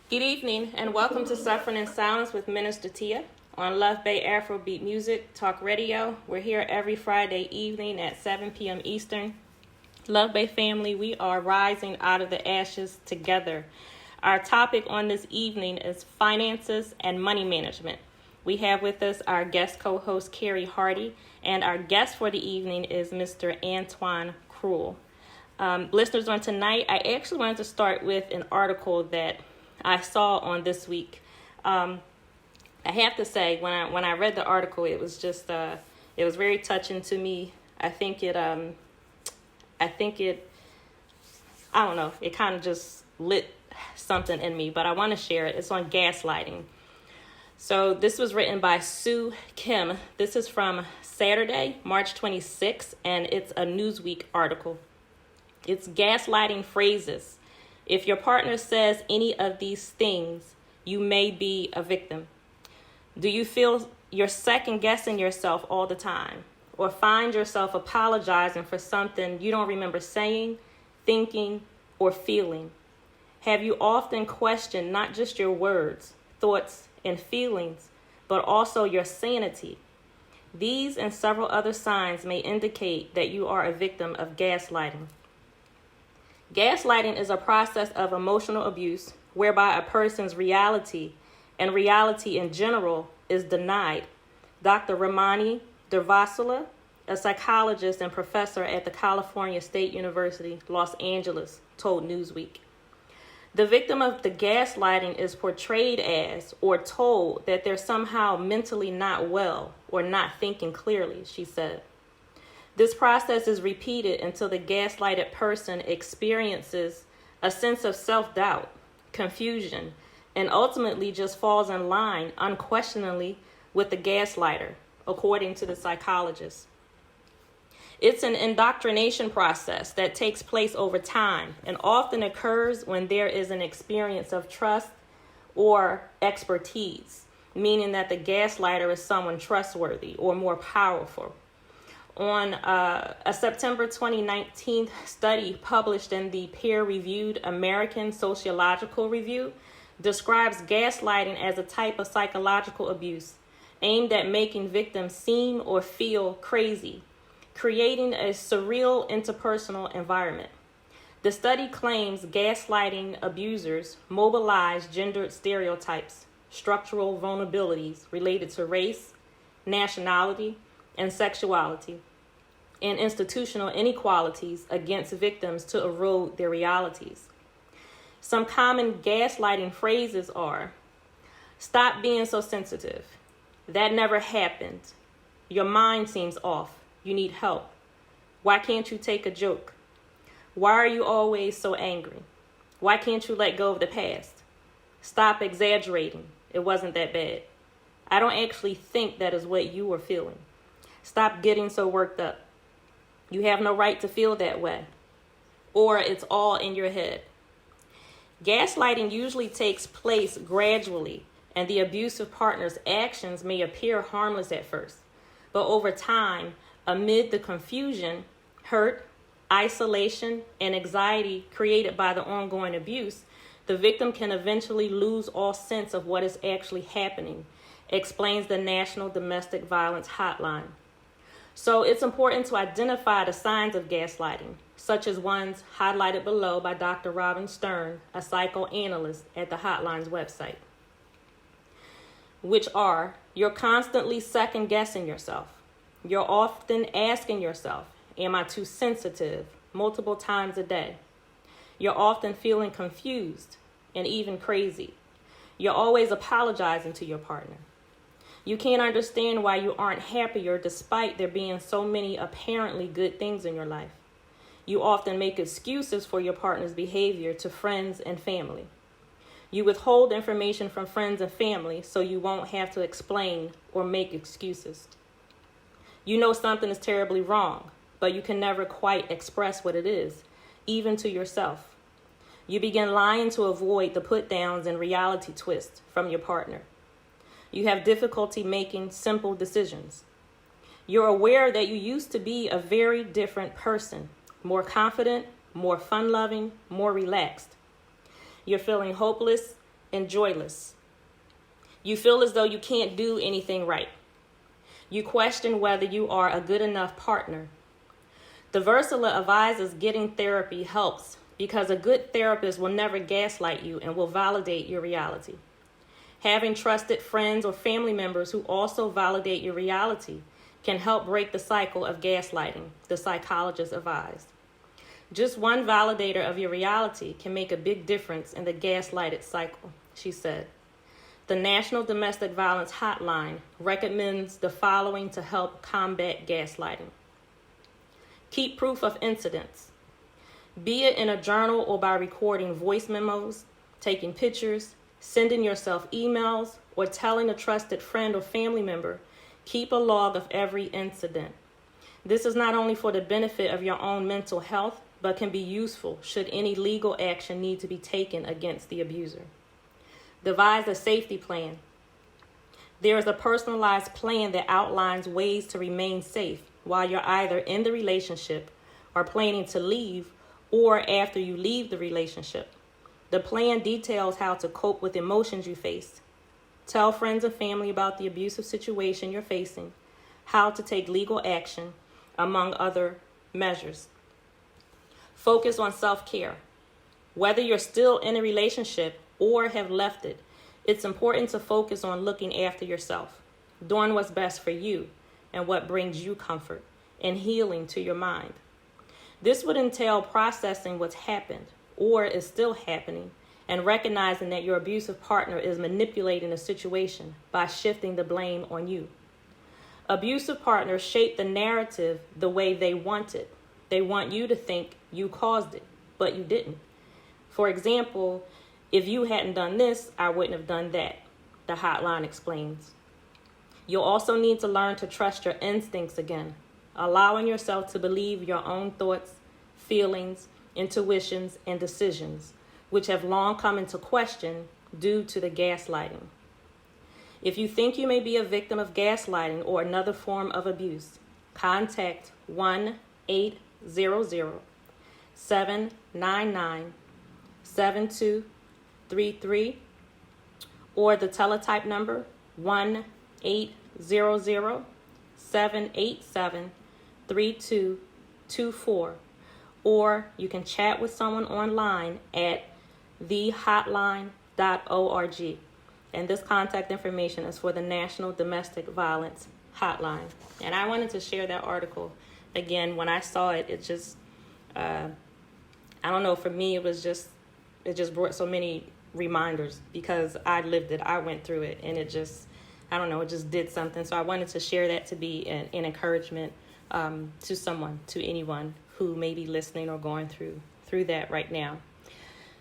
Good evening, and welcome to Suffering in Silence with Minister Tia on Luv Bay Afrobeat Music Talk Radio. We're here every Friday evening at 7 p.m. Eastern. Luv Bay family, we are rising out of the ashes together. Our topic on this evening is finances and money management. We have with us our guest co-host, Carrie Hardy, and our guest for the evening is Mr. Antoine Cruel. Listeners, on tonight, I actually wanted to start with an article that I saw on This Week. I have to say, when I read the article, it was just it was very touching to me. I don't know, it kind of just lit something in me, but I want to share it. It's on gaslighting. So this was written by Sue Kim. This is from Saturday, March 26th, and it's a Newsweek article. It's gaslighting phrases. If your partner says any of these things, you may be a victim. Do you feel you're second guessing yourself all the time, or find yourself apologizing for something you don't remember saying, thinking, or feeling? Have you often questioned not just your words, thoughts, and feelings, but also your sanity? These and several other signs may indicate that you are a victim of gaslighting. Gaslighting is a process of emotional abuse whereby a person's reality and reality in general is denied. Dr. Ramani Durvasula, a psychologist and professor at the California State University, Los Angeles, told Newsweek. The victim of the gaslighting is portrayed as or told that they're somehow mentally not well or not thinking clearly, she said. This process is repeated until the gaslighted person experiences a sense of self-doubt, confusion, and ultimately just falls in line unquestioningly with the gaslighter, according to the psychologist. It's an indoctrination process that takes place over time and often occurs when there is an experience of trust or expertise, meaning that the gaslighter is someone trustworthy or more powerful. On a September 2019 study published in the peer-reviewed American Sociological Review describes gaslighting as a type of psychological abuse aimed at making victims seem or feel crazy, creating a surreal interpersonal environment. The study claims gaslighting abusers mobilize gendered stereotypes, structural vulnerabilities related to race, nationality, and sexuality, and institutional inequalities against victims to erode their realities. Some common gaslighting phrases are, "Stop being so sensitive. That never happened. Your mind seems off. You need help. Why can't you take a joke? Why are you always so angry? Why can't you let go of the past? Stop exaggerating. It wasn't that bad. I don't actually think that is what you were feeling. Stop getting so worked up. You have no right to feel that way." Or it's all in your head. Gaslighting usually takes place gradually, and the abusive partner's actions may appear harmless at first. But over time, amid the confusion, hurt, isolation, and anxiety created by the ongoing abuse, the victim can eventually lose all sense of what is actually happening, explains the National Domestic Violence Hotline. So it's important to identify the signs of gaslighting, such as ones highlighted below by Dr. Robin Stern, a psychoanalyst at the hotline's website, which are, you're constantly second-guessing yourself. You're often asking yourself, am I too sensitive, multiple times a day? You're often feeling confused and even crazy. You're always apologizing to your partner. You can't understand why you aren't happier despite there being so many apparently good things in your life. You often make excuses for your partner's behavior to friends and family. You withhold information from friends and family so you won't have to explain or make excuses. You know something is terribly wrong, but you can never quite express what it is, even to yourself. You begin lying to avoid the put-downs and reality twists from your partner. You have difficulty making simple decisions. You're aware that you used to be a very different person, more confident, more fun-loving, more relaxed. You're feeling hopeless and joyless. You feel as though you can't do anything right. You question whether you are a good enough partner. The Versala advises getting therapy helps because a good therapist will never gaslight you and will validate your reality. Having trusted friends or family members who also validate your reality can help break the cycle of gaslighting, the psychologist advised. Just one validator of your reality can make a big difference in the gaslighted cycle, she said. The National Domestic Violence Hotline recommends the following to help combat gaslighting. Keep proof of incidents, be it in a journal or by recording voice memos, taking pictures, sending yourself emails, or telling a trusted friend or family member. Keep a log of every incident. This is not only for the benefit of your own mental health, but can be useful should any legal action need to be taken against the abuser. Devise a safety plan. There is a personalized plan that outlines ways to remain safe while you're either in the relationship or planning to leave or after you leave the relationship. The plan details how to cope with emotions you face. Tell friends and family about the abusive situation you're facing, how to take legal action, among other measures. Focus on self-care. Whether you're still in a relationship or have left it, it's important to focus on looking after yourself, doing what's best for you and what brings you comfort and healing to your mind. This would entail processing what's happened or is still happening and recognizing that your abusive partner is manipulating the situation by shifting the blame on you. Abusive partners shape the narrative the way they want it. They want you to think you caused it, but you didn't. For example, if you hadn't done this, I wouldn't have done that, the hotline explains. You'll also need to learn to trust your instincts again, allowing yourself to believe your own thoughts, feelings, intuitions, and decisions, which have long come into question due to the gaslighting. If you think you may be a victim of gaslighting or another form of abuse, contact 1-800-799-7233 or the teletype number 1-800-787-3224, or you can chat with someone online at thehotline.org. And this contact information is for the National Domestic Violence Hotline. And I wanted to share that article. Again, when I saw it, it just, I don't know, for me, it just brought so many reminders because I lived it, I went through it, and it just, I don't know, it just did something. So I wanted to share that to be an encouragement to someone, to anyone who may be listening or going through that right now.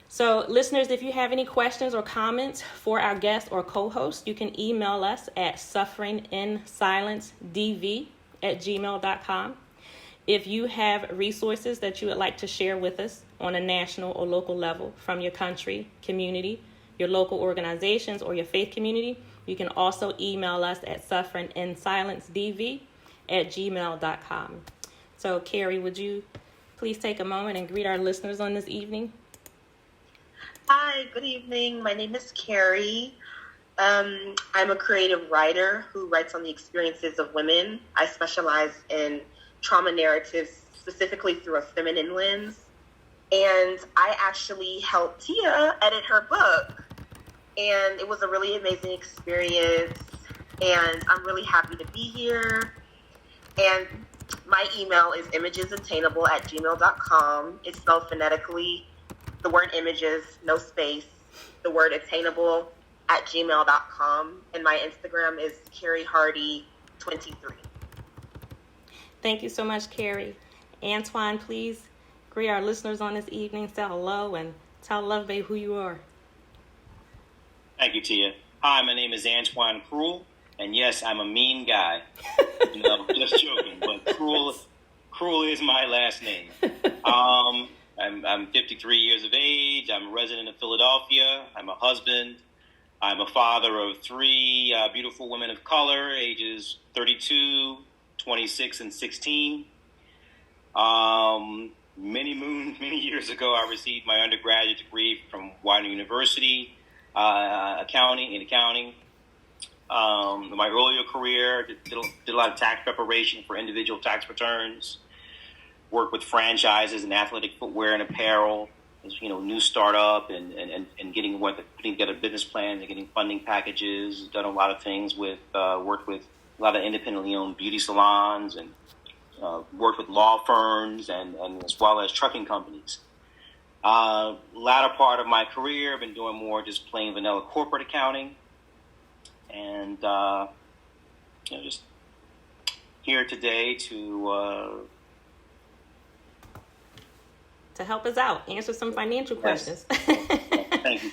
So listeners, if you have any questions or comments for our guest or co-host, you can email us at sufferinginsilencedv@gmail.com. If you have resources that you would like to share with us on a national or local level from your country, community, your local organizations, or your faith community, you can also email us at sufferinginsilencedv@gmail.com. So Carrie, would you please take a moment and greet our listeners on this evening? Hi, good evening. My name is Carrie. I'm a creative writer who writes on the experiences of women. I specialize in trauma narratives, specifically through a feminine lens. And I actually helped Tia edit her book. And it was a really amazing experience. And I'm really happy to be here. And my email is imagesattainable@gmail.com. It's spelled phonetically. The word images, no space, the word attainable@gmail.com. And my Instagram is CarrieHardy23. Thank you so much, Carrie. Antoine, please greet our listeners on this evening. Say hello and tell Luv Bay who you are. Thank you, Tia. Hi, my name is Antoine Cruel. And yes, I'm a mean guy. No, just joking. But Cruel is my last name. I'm 53 years of age. I'm a resident of Philadelphia. I'm a husband. I'm a father of three beautiful women of color, ages 32, 26, and 16. Many years ago, I received my undergraduate degree from Widener University. accounting. My earlier career, did a lot of tax preparation for individual tax returns. Worked with franchises and athletic footwear and apparel. New startup and putting together business plans and getting funding packages. Done a lot of things worked with a lot of independently owned beauty salons and worked with law firms and as well as trucking companies. Latter part of my career, I've been doing more just plain vanilla corporate accounting, and just here today to help us out, answer some financial questions. Thank you.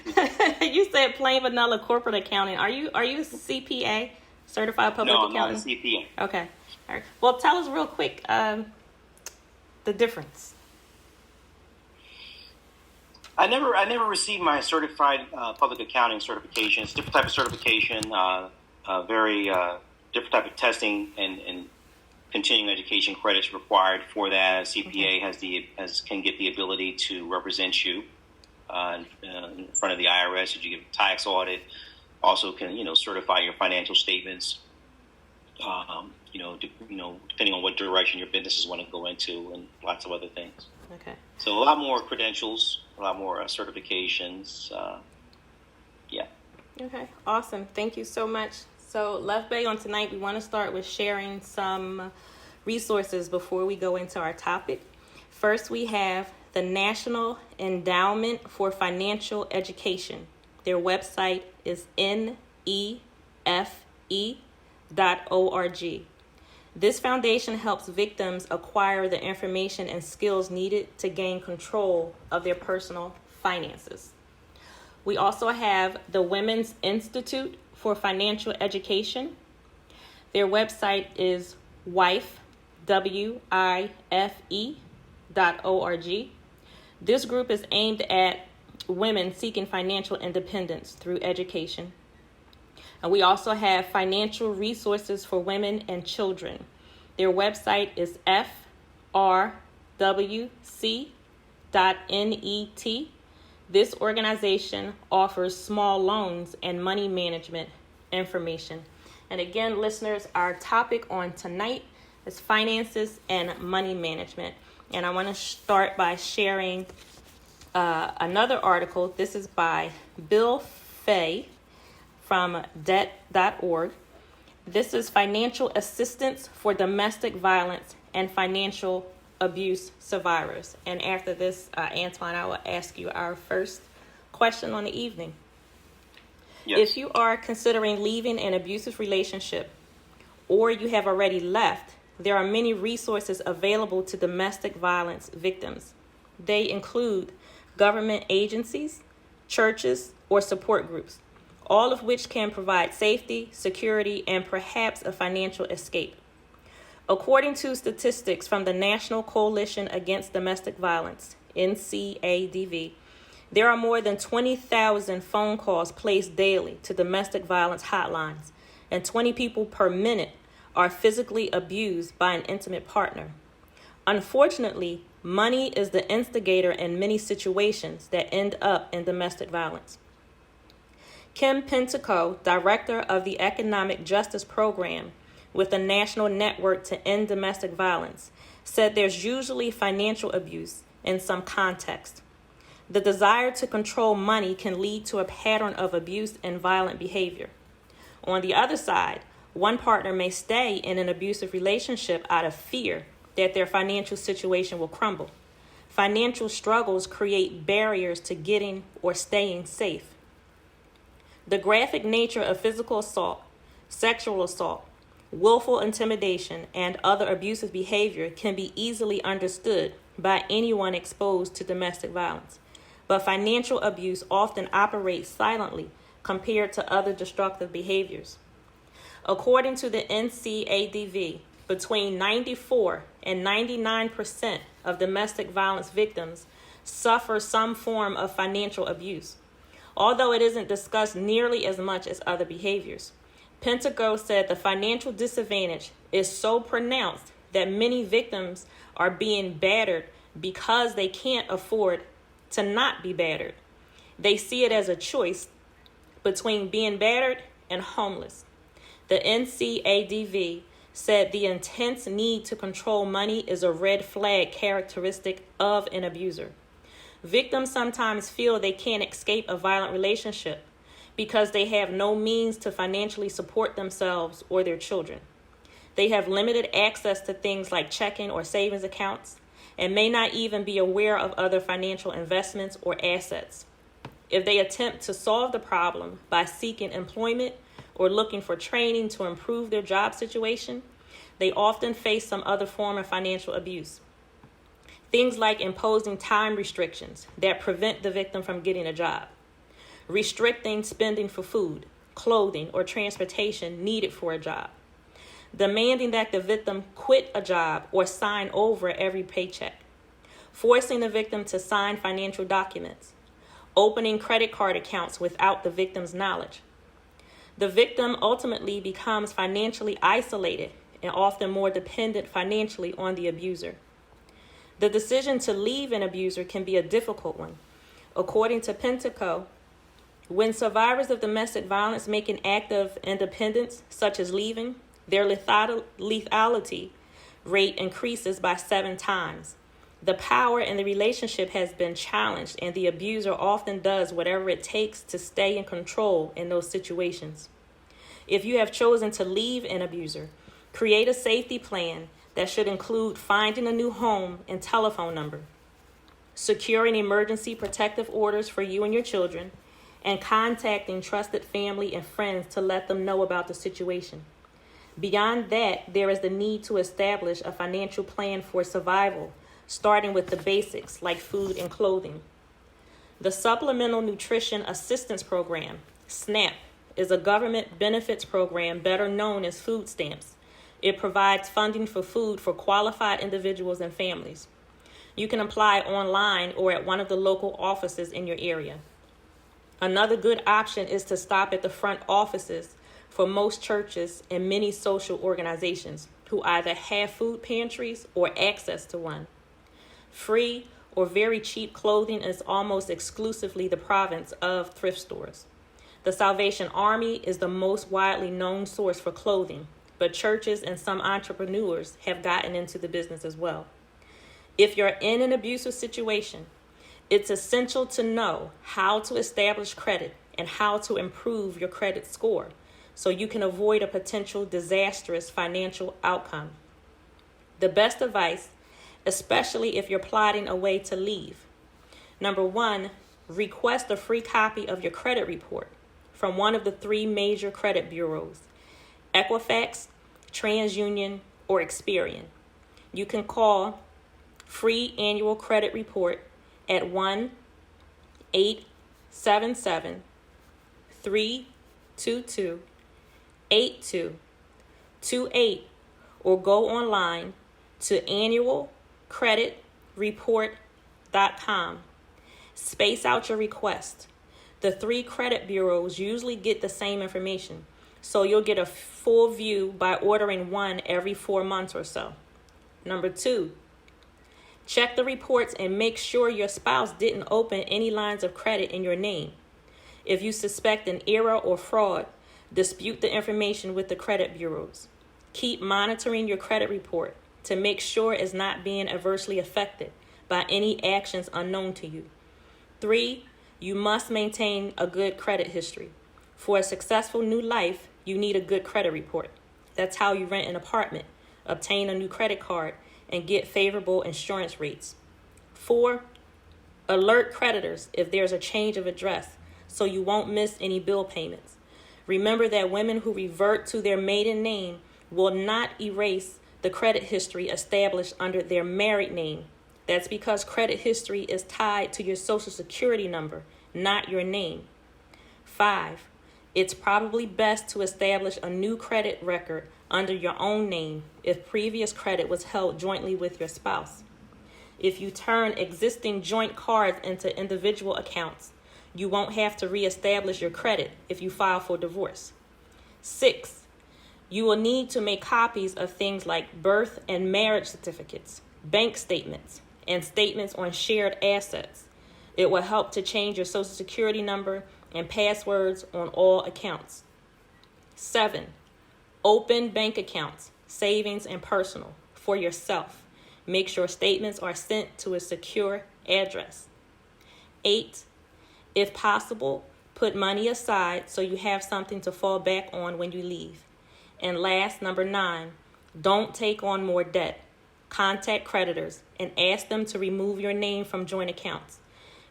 You said plain vanilla corporate accounting. Are you a CPA, certified public accountant? No, I'm not a CPA. Okay. All right. Well, tell us real quick the difference. I never received my certified public accounting certification. It's a different type of certification, very different type of testing and continuing education credits required for that. A CPA can get the ability to represent you in front of the IRS if you give a tax audit. Also can certify your financial statements. Depending on what direction your businesses want to go into, and lots of other things. Okay. So a lot more credentials, a lot more certifications. Yeah. Okay. Awesome. Thank you so much. So, Luv Bay, on tonight, we want to start with sharing some resources before we go into our topic. First, we have the National Endowment for Financial Education. Their website is nefe.org. This foundation helps victims acquire the information and skills needed to gain control of their personal finances. We also have the Women's Institute for Financial Education. Their website is wife.org. This group is aimed at women seeking financial independence through education. And we also have Financial Resources for Women and Children. Their website is frwc.net. This organization offers small loans and money management information. And again, listeners, our topic on tonight is finances and money management. And I want to start by sharing another article. This is by Bill Fay from debt.org. This is financial assistance for domestic violence and financial abuse survivors. And after this, Antoine, I will ask you our first question on the evening. Yes. If you are considering leaving an abusive relationship or you have already left, there are many resources available to domestic violence victims. They include government agencies, churches, or support groups, all of which can provide safety, security, and perhaps a financial escape. According to statistics from the National Coalition Against Domestic Violence, NCADV, there are more than 20,000 phone calls placed daily to domestic violence hotlines, and 20 people per minute are physically abused by an intimate partner. Unfortunately, money is the instigator in many situations that end up in domestic violence. Kim Pentico, director of the Economic Justice Program with the National Network to End Domestic Violence, said there's usually financial abuse in some context. The desire to control money can lead to a pattern of abuse and violent behavior. On the other side, one partner may stay in an abusive relationship out of fear that their financial situation will crumble. Financial struggles create barriers to getting or staying safe. The graphic nature of physical assault, sexual assault, willful intimidation, and other abusive behavior can be easily understood by anyone exposed to domestic violence. But financial abuse often operates silently compared to other destructive behaviors. According to the NCADV, between 94 and 99% of domestic violence victims suffer some form of financial abuse, although it isn't discussed nearly as much as other behaviors. Pentico said the financial disadvantage is so pronounced that many victims are being battered because they can't afford to not be battered. They see it as a choice between being battered and homeless. The NCADV said the intense need to control money is a red flag characteristic of an abuser. Victims sometimes feel they can't escape a violent relationship because they have no means to financially support themselves or their children. They have limited access to things like checking or savings accounts and may not even be aware of other financial investments or assets. If they attempt to solve the problem by seeking employment or looking for training to improve their job situation, they often face some other form of financial abuse. Things like imposing time restrictions that prevent the victim from getting a job, restricting spending for food, clothing, or transportation needed for a job, demanding that the victim quit a job or sign over every paycheck, forcing the victim to sign financial documents, opening credit card accounts without the victim's knowledge. The victim ultimately becomes financially isolated and often more dependent financially on the abuser. The decision to leave an abuser can be a difficult one. According to Pentaco, when survivors of domestic violence make an act of independence, such as leaving, their lethality rate increases by 7 times. The power in the relationship has been challenged, and the abuser often does whatever it takes to stay in control in those situations. If you have chosen to leave an abuser, create a safety plan that should include finding a new home and telephone number, securing emergency protective orders for you and your children, and contacting trusted family and friends to let them know about the situation. Beyond that, there is the need to establish a financial plan for survival, starting with the basics like food and clothing. The Supplemental Nutrition Assistance Program, SNAP, is a government benefits program better known as food stamps. It provides funding for food for qualified individuals and families. You can apply online or at one of the local offices in your area. Another good option is to stop at the front offices for most churches and many social organizations who either have food pantries or access to one. Free or very cheap clothing is almost exclusively the province of thrift stores. The Salvation Army is the most widely known source for clothing, but churches and some entrepreneurs have gotten into the business as well. If you're in an abusive situation, it's essential to know how to establish credit and how to improve your credit score so you can avoid a potential disastrous financial outcome. The best advice, especially if you're plotting a way to leave. Number 1, request a free copy of your credit report from one of the 3 major credit bureaus, Equifax, TransUnion, or Experian. You can call free annual credit report at 1-877-322-8228 or go online to annualcreditreport.com. Space out your request. The 3 credit bureaus usually get the same information, so you'll get a full view by ordering one every 4 months or so. Number 2, check the reports and make sure your spouse didn't open any lines of credit in your name. If you suspect an error or fraud, dispute the information with the credit bureaus. Keep monitoring your credit report to make sure it's not being adversely affected by any actions unknown to you. 3, you must maintain a good credit history. For a successful new life, you need a good credit report. That's how you rent an apartment, obtain a new credit card, and get favorable insurance rates. 4, alert creditors if there's a change of address so you won't miss any bill payments. Remember that women who revert to their maiden name will not erase the credit history established under their married name. That's because credit history is tied to your social security number, not your name. 5, it's probably best to establish a new credit record under your own name if previous credit was held jointly with your spouse. If you turn existing joint cards into individual accounts, you won't have to reestablish your credit if you file for divorce. 6, you will need to make copies of things like birth and marriage certificates, bank statements, and statements on shared assets. It will help to change your social security number and passwords on all accounts. 7, open bank accounts, savings and personal, for yourself. Make sure statements are sent to a secure address. 8, if possible, put money aside so you have something to fall back on when you leave. And last, number 9, don't take on more debt. Contact creditors and ask them to remove your name from joint accounts.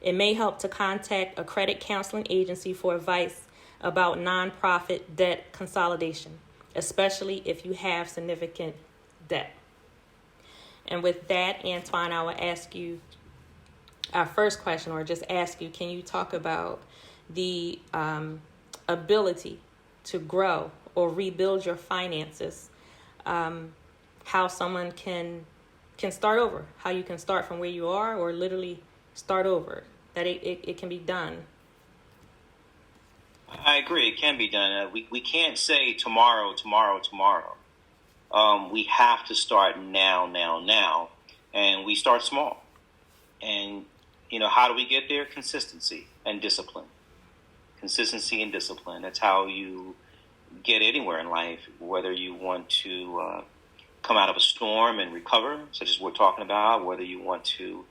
It may help to contact a credit counseling agency for advice about nonprofit debt consolidation, especially if you have significant debt. And with that, Antoine, I will ask you our first question, or just ask you, can you talk about the ability to grow or rebuild your finances, how someone can start over, how you can start from where you are or literally start over, that it can be done? I agree. It can be done. We can't say tomorrow. We have to start now. And we start small. And, how do we get there? Consistency and discipline. Consistency and discipline. That's how you get anywhere in life, whether you want to come out of a storm and recover, such as we're talking about, whether you want to,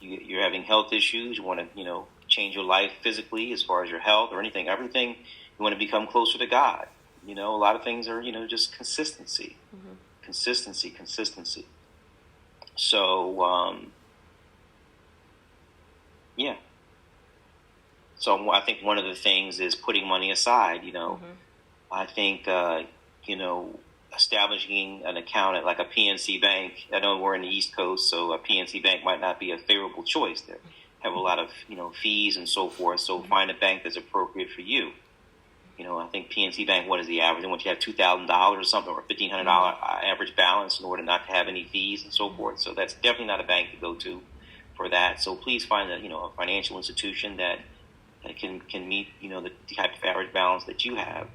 you're having health issues, you want to, change your life physically as far as your health or everything, you want to become closer to God. A lot of things are, just consistency, consistency. So, yeah. So I think one of the things is putting money aside, I think, establishing an account at like a PNC bank. I know we're in the East Coast, so a PNC bank might not be a favorable choice. They have a lot of, fees and so forth. So find a bank that's appropriate for you. I think PNC Bank, what is the average? They want you to have $2,000 or something, or $1,500 average balance in order not to have any fees and so forth. So that's definitely not a bank to go to for that. So please find a financial institution that can meet, the type of average balance that you have,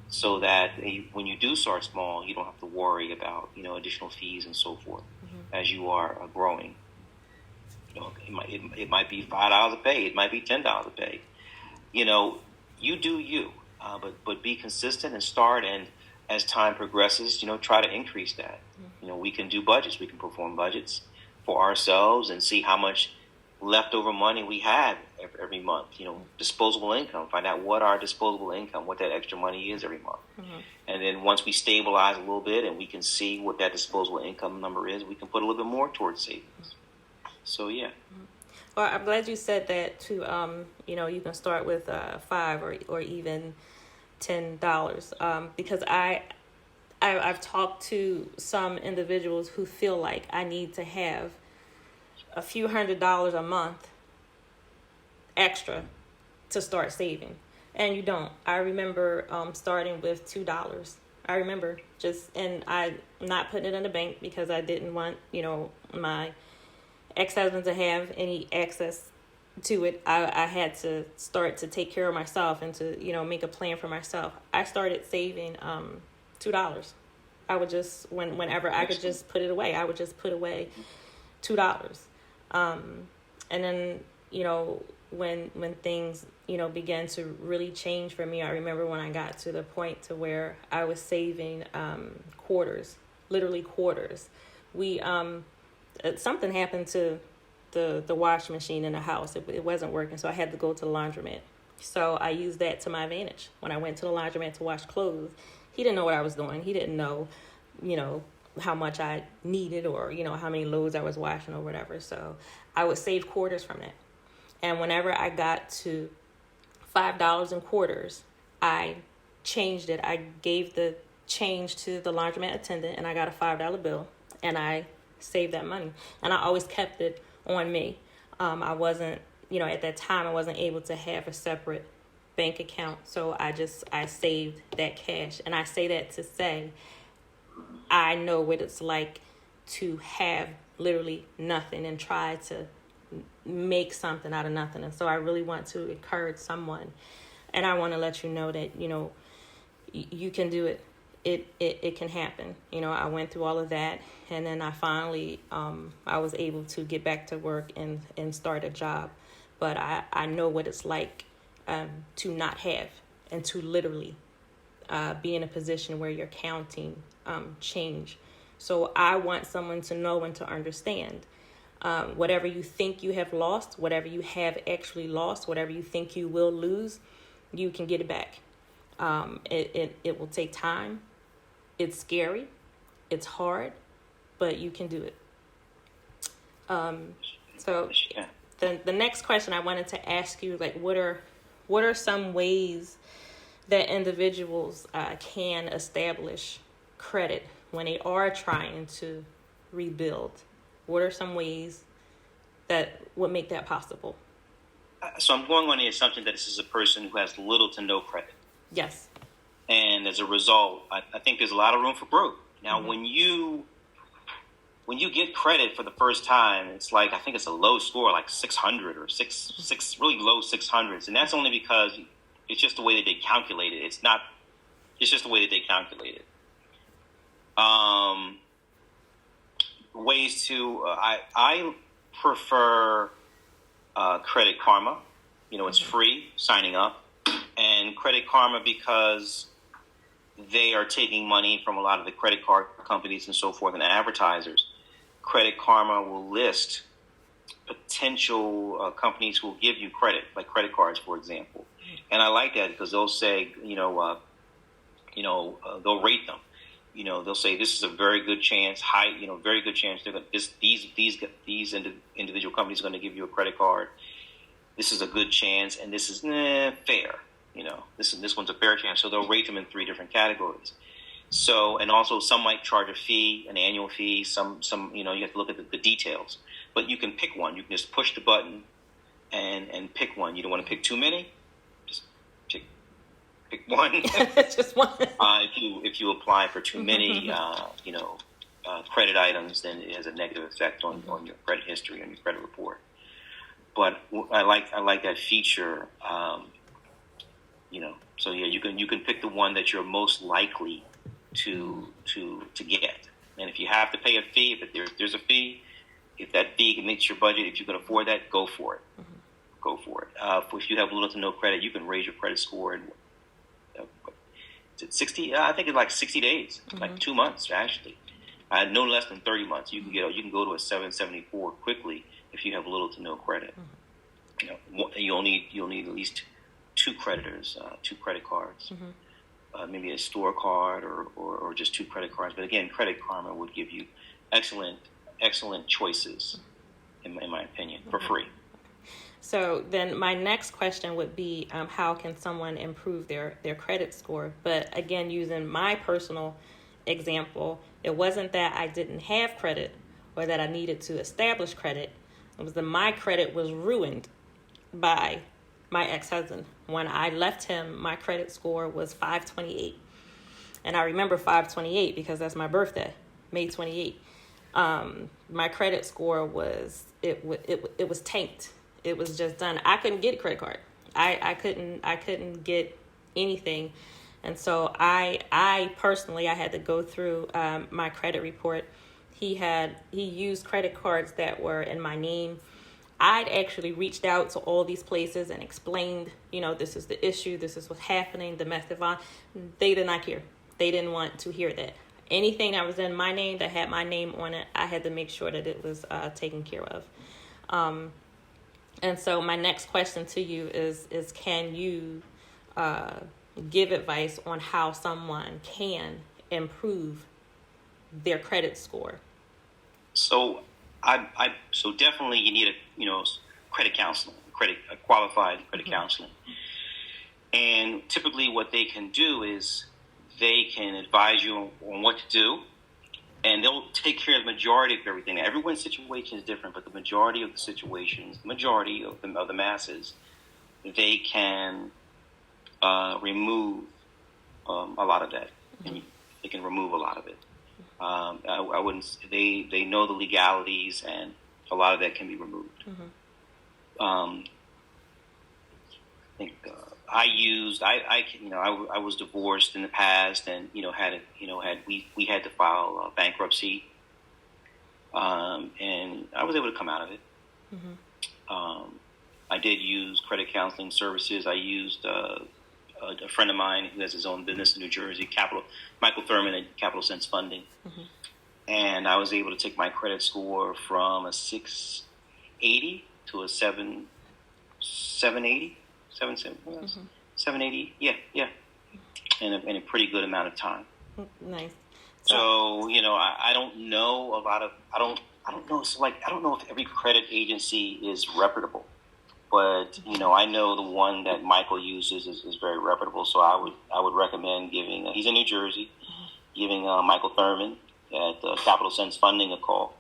so that when you do start small, you don't have to worry about, additional fees and so forth as you are growing. It might be $5 a pay. It might be $10 a pay. You do you, but be consistent and start. And as time progresses, try to increase that. We can do budgets. We can perform budgets for ourselves and see how much leftover money we have every month. Disposable income. Find out what our disposable income, what that extra money is every month. And then once we stabilize a little bit and we can see what that disposable income number is, we can put a little bit more towards savings. So, yeah. Well, I'm glad you said that too. You can start with $5 or even $10, because I've talked to some individuals who feel like I need to have a few $100s a month extra to start saving, and you don't. I remember starting with $2. I remember and I'm not putting it in the bank because I didn't want my ex-husband to have any access to it. I had to start to take care of myself and to make a plan for myself. I started saving $2. I would just whenever I could just put it away, I would just put away $2. And then when things began to really change for me, I remember when I got to the point to where I was saving quarters, literally quarters. We something happened to the washing machine in the house. It wasn't working, so I had to go to the laundromat. So I used that to my advantage. When I went to the laundromat to wash clothes, he didn't know what I was doing. He didn't know, how much I needed or, how many loads I was washing or whatever. So I would save quarters from that. And whenever I got to $5 in quarters, I changed it. I gave the change to the laundromat attendant and I got a $5 bill and I saved that money. And I always kept it on me. I wasn't, at that time I wasn't able to have a separate bank account. So I saved that cash. And I say that to say, I know what it's like to have literally nothing and try to make something out of nothing. And so I really want to encourage someone, and I want to let you know that, you can do it. it can happen. You know, I went through all of that, and then I finally I was able to get back to work and start a job. But I know what it's like to not have, and to literally be in a position where you're counting change. So I want someone to know and to understand whatever you think you have lost, whatever you have actually lost, whatever you think you will lose, you can get it back. It will take time. It's scary. It's hard, but you can do it. So the next question I wanted to ask you, like, what are some ways that individuals can establish credit when they are trying to rebuild? What are some ways that would make that possible? So I'm going on the assumption that this is a person who has little to no credit. Yes. And as a result, I think there's a lot of room for growth. Now, when you get credit for the first time, it's like, I think it's a low score, like 600 or six really low 600s. And that's only because it's just the way that they calculate it. It's just the way that they calculate it. Ways to, I prefer Credit Karma. You know, it's free signing up. And Credit Karma, because they are taking money from a lot of the credit card companies and so forth and advertisers. Credit Karma will list potential companies who will give you credit, like credit cards, for example. And I like that because they'll say, they'll rate them. You know, they'll say this is a very good chance, very good chance these individual companies are going to give you a credit card. This is a good chance, and this is fair. You know, this one's a fair chance. So they'll rate them in 3 different categories. So, and also some might charge a fee, an annual fee. Some you have to look at the details. But you can pick one. You can just push the button and pick one. You don't want to pick too many. Just pick one. Just one. If you apply for too many, credit items, then it has a negative effect on your credit history, on your credit report. But I like that feature. So yeah, you can pick the one that you're most likely to get. And if you have to pay a fee, if there's a fee, if that fee meets your budget, if you can afford that, go for it. Mm-hmm. Go for it. If you have little to no credit, you can raise your credit score in 60. I think it's like 60 days, like 2 months actually. No less than 30 months. You can go to a 774 quickly if you have little to no credit. Mm-hmm. You'll need at least 2 creditors, 2 credit cards, maybe a store card or just 2 credit cards. But again, Credit Karma would give you excellent choices, in my opinion, for free. So then my next question would be, how can someone improve their credit score? But again, using my personal example, it wasn't that I didn't have credit or that I needed to establish credit. It was that my credit was ruined by my ex-husband. When I left him, my credit score was 528. And I remember 528 because that's my birthday, May 28. My credit score was, it was tanked. It was just done. I couldn't get a credit card. I couldn't get anything. And so I personally, I had to go through my credit report. He used credit cards that were in my name. I'd actually reached out to all these places and explained, this is the issue, this is what's happening, domestic violence. They did not care. They didn't want to hear that. Anything that was in my name that had my name on it, I had to make sure that it was taken care of. And so my next question to you is can you give advice on how someone can improve their credit score? So so definitely you need credit counseling, a qualified credit counseling. And typically what they can do is they can advise you on what to do, and they'll take care of the majority of everything. Now, everyone's situation is different, but the majority of the situations, the majority of the masses, they can remove a lot of that. And they can remove a lot of it. I wouldn't. They know the legalities, and a lot of that can be removed. I think I used, I was divorced in the past, and we had to file bankruptcy, and I was able to come out of it. Mm-hmm. I did use credit counseling services. I used a friend of mine who has his own business in New Jersey, Michael Thurman at Capital Sense Funding, mm-hmm. and I was able to take my credit score from a 680 to a 780. 780, yeah, in a pretty good amount of time. Nice. So I don't know a lot of I don't know. So I don't know if every credit agency is reputable, but I know the one that Michael uses is very reputable. So I would recommend giving. He's in New Jersey, giving Michael Thurman at Capital Sense Funding a call.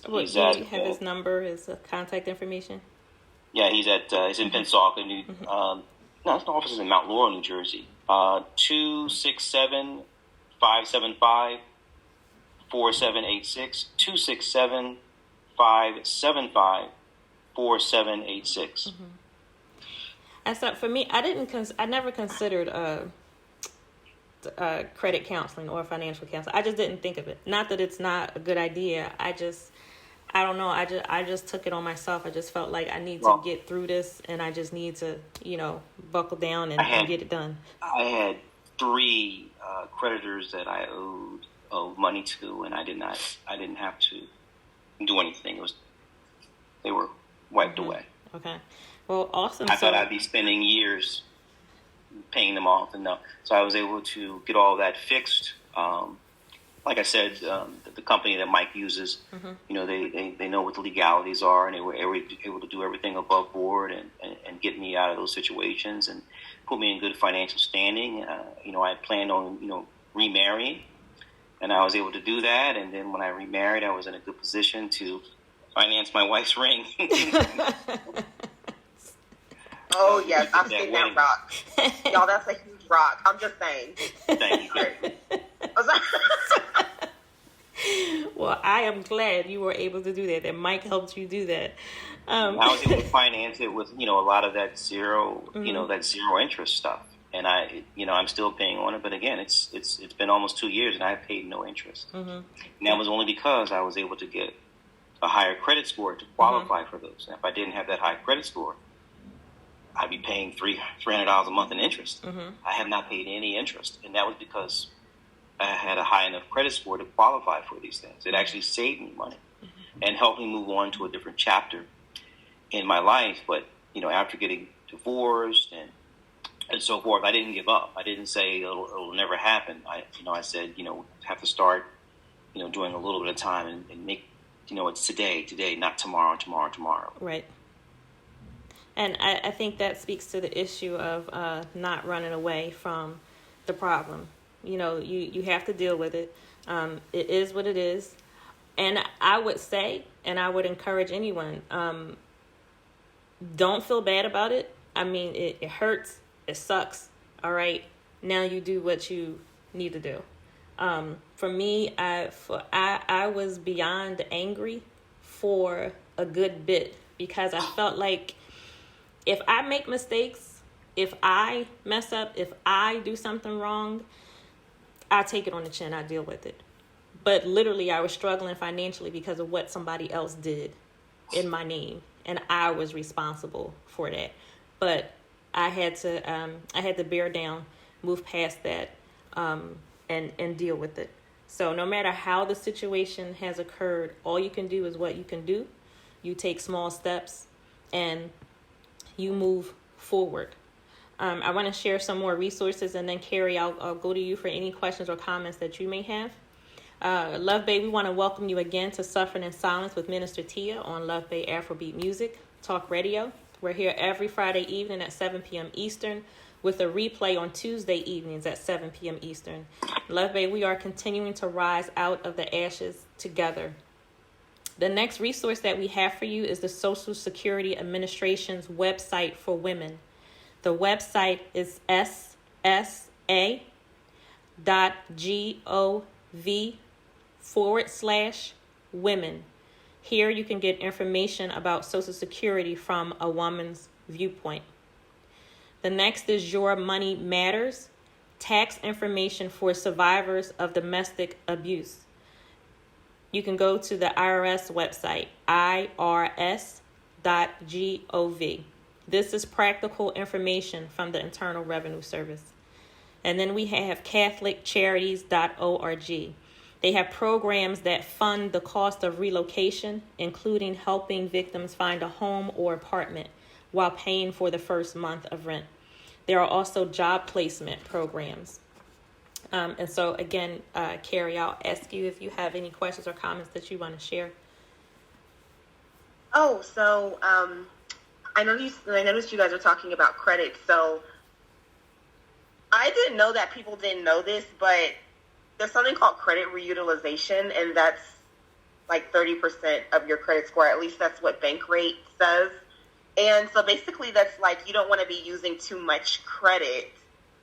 Do you have his number, his contact information? Yeah, he's in Pensacola. No, his office is in Mount Laurel, New Jersey. 267-575-4786. 267-575-4786. And so for me, I never considered credit counseling or financial counseling. I just didn't think of it. Not that it's not a good idea. I don't know. I just took it on myself. I just felt like I need to get through this, and I just need to, buckle down and get it done. I had 3 creditors that I owed money to, and I didn't have to do anything. They were wiped away. Okay. Well, awesome. I thought I'd be spending years paying them off, and no. So I was able to get all that fixed. Like I said, the company that Mike uses, they know what the legalities are, and they were able to do everything above board and get me out of those situations and put me in good financial standing. I planned on, remarrying, and I was able to do that. And then when I remarried, I was in a good position to finance my wife's ring. Oh, yes, I've seen that rock. Y'all, that's a huge rock. I'm just saying. Thank you. Well, I am glad you were able to do that Mike helped you do that. I was able to finance it with, a lot of that zero, that zero interest stuff. And I'm still paying on it. But again, it's been almost 2 years and I've paid no interest. Mm-hmm. And that was only because I was able to get a higher credit score to qualify for those. And if I didn't have that high credit score, I'd be paying $300 a month in interest. Mm-hmm. I have not paid any interest. And that was because I had a high enough credit score to qualify for these things. It actually saved me money and helped me move on to a different chapter in my life. But, after getting divorced and so forth, I didn't give up. I didn't say it'll never happen. I said, have to start, doing a little bit of time and make, it's today, not tomorrow. Right. And I think that speaks to the issue of not running away from the problem. You have to deal with it. It is what it is. And I would say, and I would encourage anyone, don't feel bad about it. I mean, it hurts. It sucks. All right. Now you do what you need to do. For me, I was beyond angry for a good bit because I felt like if I make mistakes, if I mess up, if I do something wrong, I take it on the chin. I deal with it. But literally, I was struggling financially because of what somebody else did in my name, and I was responsible for that. But I had to bear down, move past that, and deal with it. So no matter how the situation has occurred, all you can do is what you can do. You take small steps, and you move forward. I want to share some more resources, and then Carrie, I'll go to you for any questions or comments that you may have. Luv Bay, we want to welcome you again to Suffering in Silence with Minister Tia on Luv Bay Afrobeat Music Talk Radio. We're here every Friday evening at 7 p.m. Eastern with a replay on Tuesday evenings at 7 p.m. Eastern. Luv Bay, we are continuing to rise out of the ashes together. The next resource that we have for you is the Social Security Administration's website for women. The website is ssa.gov/women. Here you can get information about Social Security from a woman's viewpoint. The next is Your Money Matters, tax information for survivors of domestic abuse. You can go to the IRS website, irs.gov. This is practical information from the Internal Revenue Service. And then we have catholiccharities.org. They have programs that fund the cost of relocation, including helping victims find a home or apartment while paying for the first month of rent. There are also job placement programs. And so, again, Carrie, I'll ask you if you have any questions or comments that you want to share. Oh, so I noticed you guys are talking about credit. So I didn't know that people didn't know this, but there's something called credit reutilization, and that's like 30% of your credit score. At least that's what Bank Rate says. And so basically that's like you don't want to be using too much credit,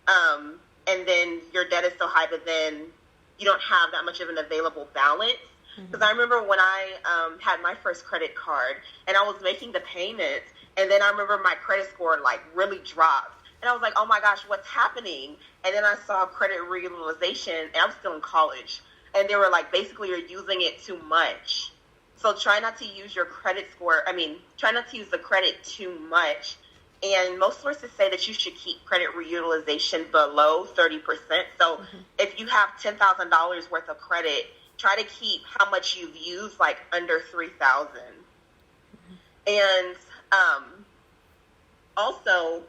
and then your debt is so high, but then you don't have that much of an available balance. Because I remember when I had my first credit card, and I was making the payments, and then I remember my credit score like really dropped. And I was like, oh my gosh, what's happening? And then I saw credit reutilization, and I'm still in college. And they were like, basically, you're using it too much. So try not to use your credit score. Try not to use the credit too much. And most sources say that you should keep credit reutilization below 30%. So if you have $10,000 worth of credit, try to keep how much you've used like under $3,000. And also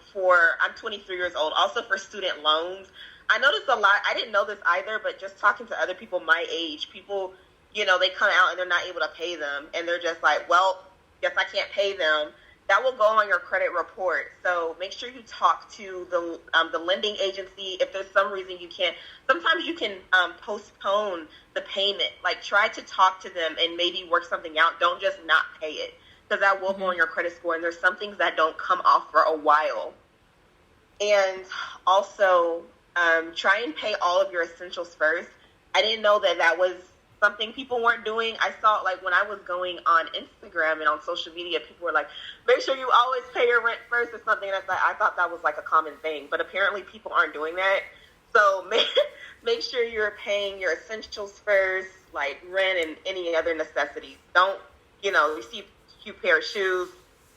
I'm 23 years old, also for student loans, I noticed a lot, I didn't know this either, but just talking to other people my age, people, they come out and they're not able to pay them, and they're just like, well, guess I can't pay them. That will go on your credit report. So make sure you talk to the lending agency. If there's some reason you can't, sometimes you can postpone the payment. Like try to talk to them and maybe work something out. Don't just not pay it, because that will go on your credit score. And there's some things that don't come off for a while. And also try and pay all of your essentials first. I didn't know that was something people weren't doing. I saw, like, when I was going on Instagram and on social media, people were like, make sure you always pay your rent first or something. And I thought that was like a common thing, but apparently people aren't doing that. So make sure you're paying your essentials first, like rent and any other necessities. Don't, receive a cute pair of shoes.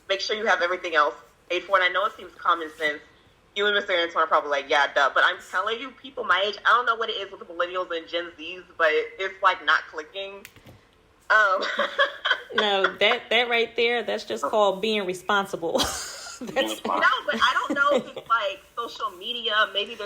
Make sure you have everything else paid for. And I know it seems common sense. You and Mr. Antoine are probably like, yeah, duh. But I'm telling you, people my age, I don't know what it is with the millennials and Gen Zs, but it's like not clicking. No, that right there, that's just called being responsible. No, but I don't know if it's like social media. Maybe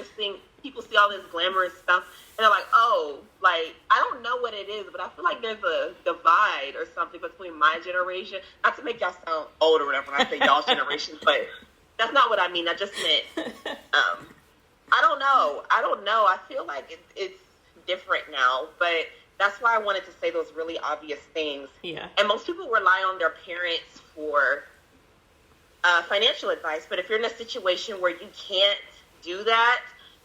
people see all this glamorous stuff and they're like, oh, like, I don't know what it is, but I feel like there's a divide or something between my generation. Not to make y'all sound old or whatever when I say y'all's generation, but that's not what I mean. I just meant, I don't know. I feel like it's different now, but that's why I wanted to say those really obvious things. Yeah. And most people rely on their parents for financial advice. But if you're in a situation where you can't do that,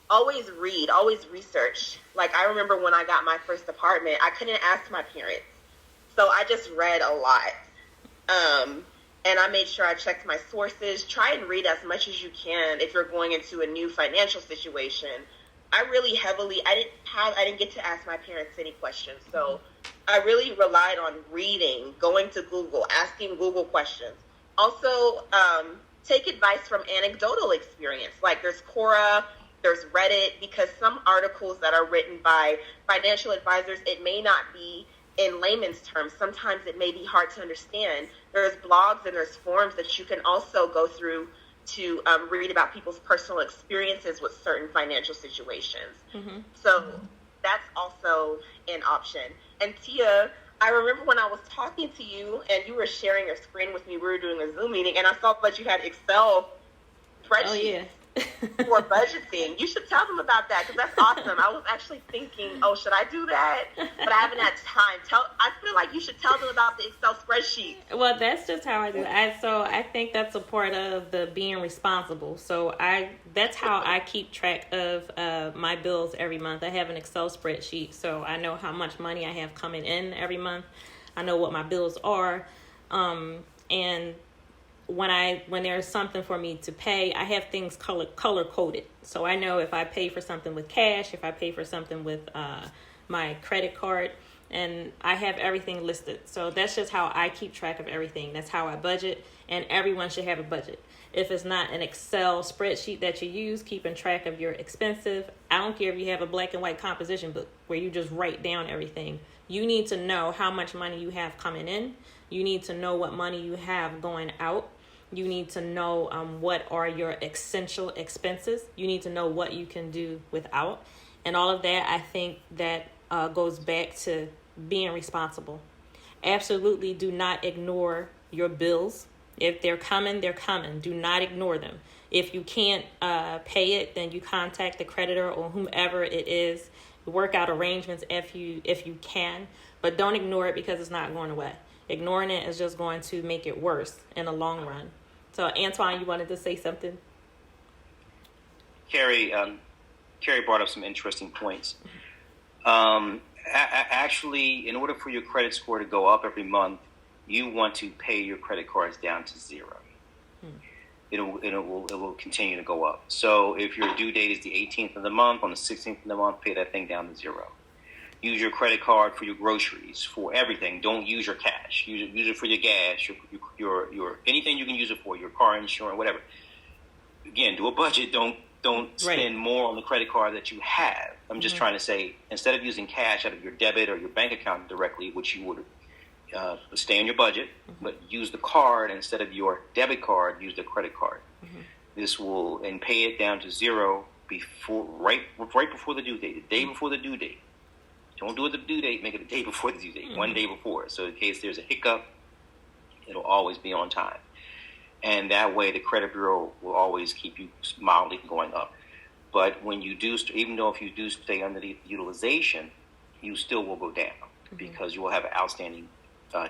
always read, always research. Like, I remember when I got my first apartment, I couldn't ask my parents. So I just read a lot. And I made sure I checked my sources. Try and read as much as you can if you're going into a new financial situation. I didn't get to ask my parents any questions. So I really relied on reading, going to Google, asking Google questions. Also, take advice from anecdotal experience. Like there's Quora, there's Reddit, because some articles that are written by financial advisors, it may not be in layman's terms. Sometimes it may be hard to understand. There's blogs and there's forums that you can also go through to read about people's personal experiences with certain financial situations. Mm-hmm. So that's also an option. And Tia, I remember when I was talking to you and you were sharing your screen with me, we were doing a Zoom meeting, and I saw that you had Excel spreadsheets for budgeting. You should tell them about that, because that's awesome. I was actually thinking, oh, should I do that? But I haven't had time. I feel like you should tell them about the Excel spreadsheet. Well, that's just how I do it. So I think that's a part of the being responsible. So that's how I keep track of my bills every month. I have an Excel spreadsheet, so I know how much money I have coming in every month. I know what my bills are, and when there's something for me to pay, I have things color coded. So I know if I pay for something with cash, if I pay for something with my credit card, and I have everything listed. So that's just how I keep track of everything. That's how I budget, and everyone should have a budget. If it's not an Excel spreadsheet that you use, keeping track of your expenses, I don't care if you have a black and white composition book where you just write down everything. You need to know how much money you have coming in. You need to know what money you have going out. You need to know what are your essential expenses. You need to know what you can do without. And all of that, I think that goes back to being responsible. Absolutely do not ignore your bills. If they're coming, they're coming. Do not ignore them. If you can't pay it, then you contact the creditor or whomever it is. Work out arrangements if you can, but don't ignore it because it's not going away. Ignoring it is just going to make it worse in the long run. So, Antoine, you wanted to say something? Carrie brought up some interesting points. Actually, in order for your credit score to go up every month, you want to pay your credit cards down to zero. It will continue to go up. So if your due date is the 18th of the month, on the 16th of the month, pay that thing down to zero. Use your credit card for your groceries, for everything. Don't use your cash. Use it for your gas, your anything you can use it for, your car insurance, whatever. Again, do a budget. Don't spend more on the credit card that you have. I'm just trying to say, instead of using cash out of your debit or your bank account directly, which you would stay on your budget, but use the card instead of your debit card. Use the credit card. This will and pay it down to zero right before the due date, the day before the due date. Don't do it the due date. Make it the day before the due date, one day before. So in case there's a hiccup, it'll always be on time, and that way the credit bureau will always keep you mildly going up. But when you do, even though if you do stay underneath utilization, you still will go down because you will have an outstanding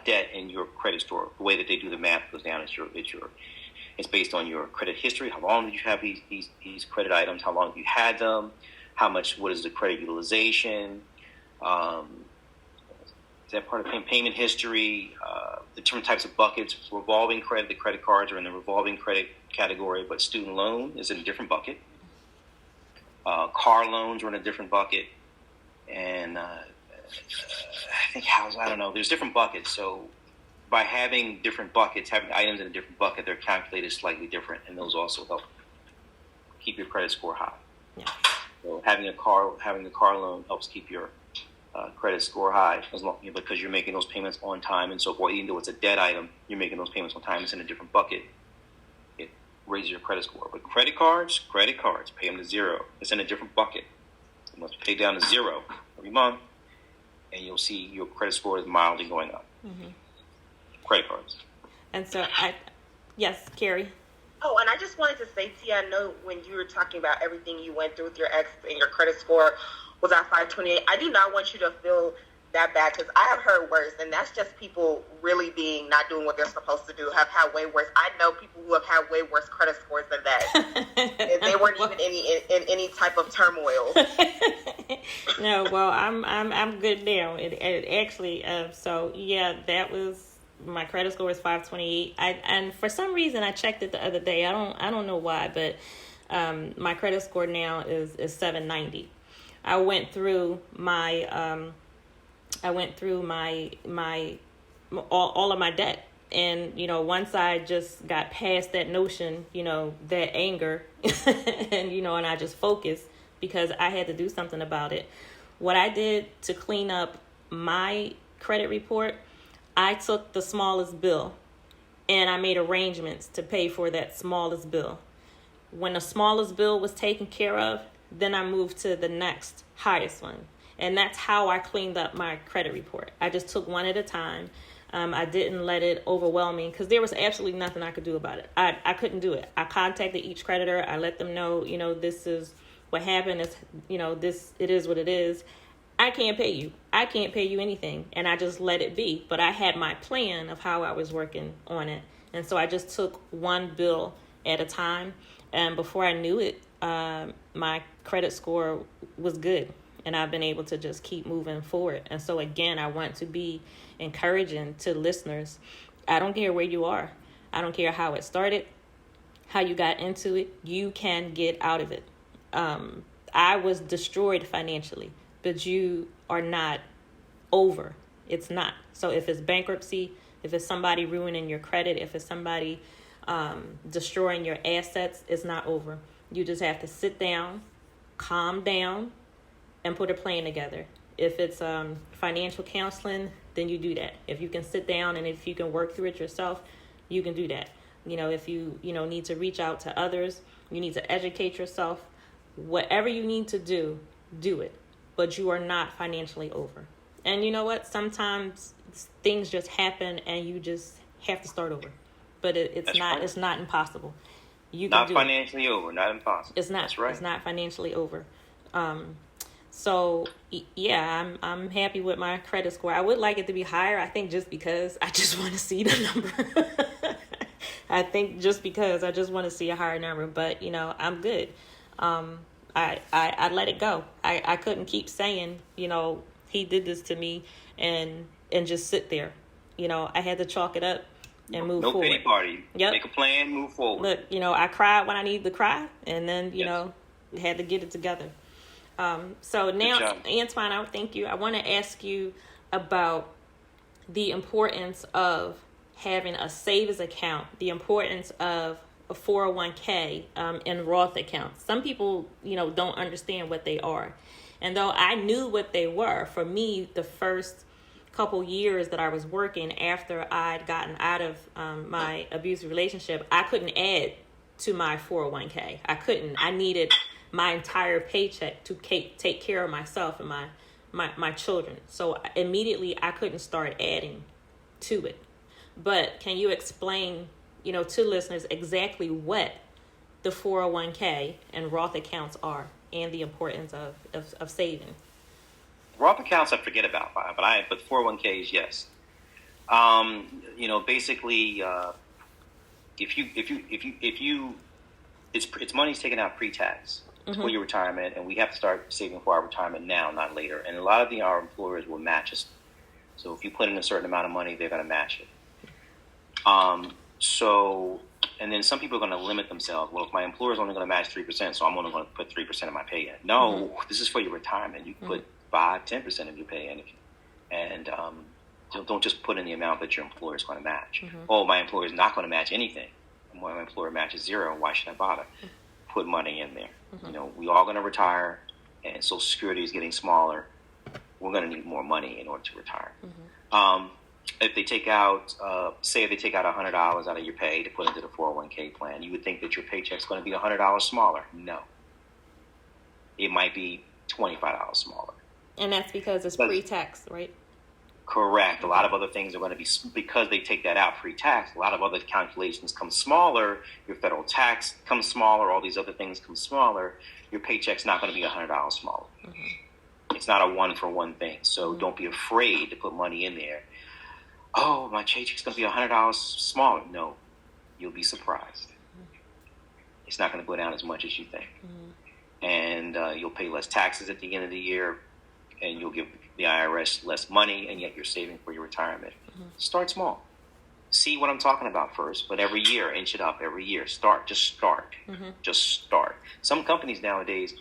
debt in your credit score. The way that they do the math goes down. It's based on your credit history. How long did you have these credit items? How long have you had them? What is the credit utilization? Is that part of payment history? The different types of buckets. Revolving credit. The credit cards are in the revolving credit category, but student loan is in a different bucket. Car loans are in a different bucket, and I think I don't know. There's different buckets. So by having different buckets, having items in a different bucket, they're calculated slightly different, and those also help keep your credit score high. Yeah. So having a car loan helps keep your credit score high because you're making those payments on time and so forth. Even though it's a debt item, you're making those payments on time. It's in a different bucket. It raises your credit score. But credit cards, pay them to zero. It's in a different bucket. You must pay down to zero every month, and you'll see your credit score is mildly going up. Credit cards. And so, yes, Carrie. Oh, and I just wanted to say, Tia, I know when you were talking about everything you went through with your ex and your credit score was at 528, I do not want you to feel that bad because I have heard worse, and that's just people really not doing what they're supposed to do, have had way worse. I know people who have had way worse credit scores than that. And they weren't even in any type of turmoil. No, well, I'm good now. It actually, so yeah, that was. My credit score was 528. And for some reason I checked it the other day. I don't know why, but my credit score now is 790. I went through my all of my debt, and once I just got past that notion, that anger, and I just focused because I had to do something about it. What I did to clean up my credit report, I took the smallest bill and I made arrangements to pay for that smallest bill. When the smallest bill was taken care of, then I moved to the next highest one. And that's how I cleaned up my credit report. I just took one at a time. I didn't let it overwhelm me because there was absolutely nothing I could do about it. I couldn't do it. I contacted each creditor. I let them know, this is what happened. It's, it is what it is. I can't pay you. I can't pay you anything. And I just let it be. But I had my plan of how I was working on it. And so I just took one bill at a time. And before I knew it, my credit score was good. And I've been able to just keep moving forward. And so, again, I want to be encouraging to listeners. I don't care where you are. I don't care how it started, how you got into it. You can get out of it. I was destroyed financially, but you are not over. It's not. So if it's bankruptcy, if it's somebody ruining your credit, if it's somebody destroying your assets, it's not over. You just have to sit down, calm down, and put a plan together. If it's financial counseling, then you do that. If you can sit down and if you can work through it yourself, you can do that. If you need to reach out to others, you need to educate yourself. Whatever you need to do, do it. But you are not financially over. And you know what? Sometimes things just happen and you just have to start over. But it's not impossible. You can not financially over, not impossible. It's not. That's right. It's not financially over. So yeah, I'm happy with my credit score. I would like it to be higher. I think just because I just want to see the number. I think just because I just want to see a higher number, but I'm good. I let it go. I couldn't keep saying, he did this to me and just sit there. I had to chalk it up and move forward. No pity party. Yep. Make a plan, move forward. Look, I cried when I needed to cry, and then, had to get it together. So now, Antoine, I thank you. I want to ask you about the importance of having a savings account, the importance of a 401k and Roth accounts. Some people, don't understand what they are. And though I knew what they were, for me, the first couple years that I was working after I'd gotten out of my abusive relationship, I couldn't add to my 401k. I couldn't. I needed my entire paycheck to take care of myself and my children. So immediately I couldn't start adding to it. But can you explain, to listeners exactly what the 401k and Roth accounts are and the importance of saving? Roth accounts I forget about, but 401ks, yes. Basically, if you it's money's taken out pre-tax for your retirement, and we have to start saving for our retirement now, not later. And a lot of our employers will match us. So if you put in a certain amount of money, they're going to match it. And then some people are going to limit themselves. Well, if my employer is only going to match 3%, so I'm only going to put 3% of my pay in. No, this is for your retirement. You can put 5-10% of your pay in, and don't just put in the amount that your employer is going to match. Oh, my employer is not going to match anything. My employer matches 0. Why should I bother? Put money in there. We all going to retire, and Social Security is getting smaller. We're going to need more money in order to retire. If they take out, say they take out $100 out of your pay to put into the 401k plan, you would think that your paycheck's going to be $100 smaller. No. It might be $25 smaller. And that's because it's pre-tax, right? Correct. A lot of other things are going to be, because they take that out pre-tax, a lot of other calculations come smaller. Your federal tax comes smaller. All these other things come smaller. Your paycheck's not going to be $100 smaller. It's not a one-for-one thing. So don't be afraid to put money in there. Oh, my paycheck's going to be $100 smaller. No, you'll be surprised. It's not going to go down as much as you think. And you'll pay less taxes at the end of the year, and you'll give the IRS less money, and yet you're saving for your retirement. Start small. See what I'm talking about first, but every year, inch it up every year. Just start. Just start. Some companies nowadays,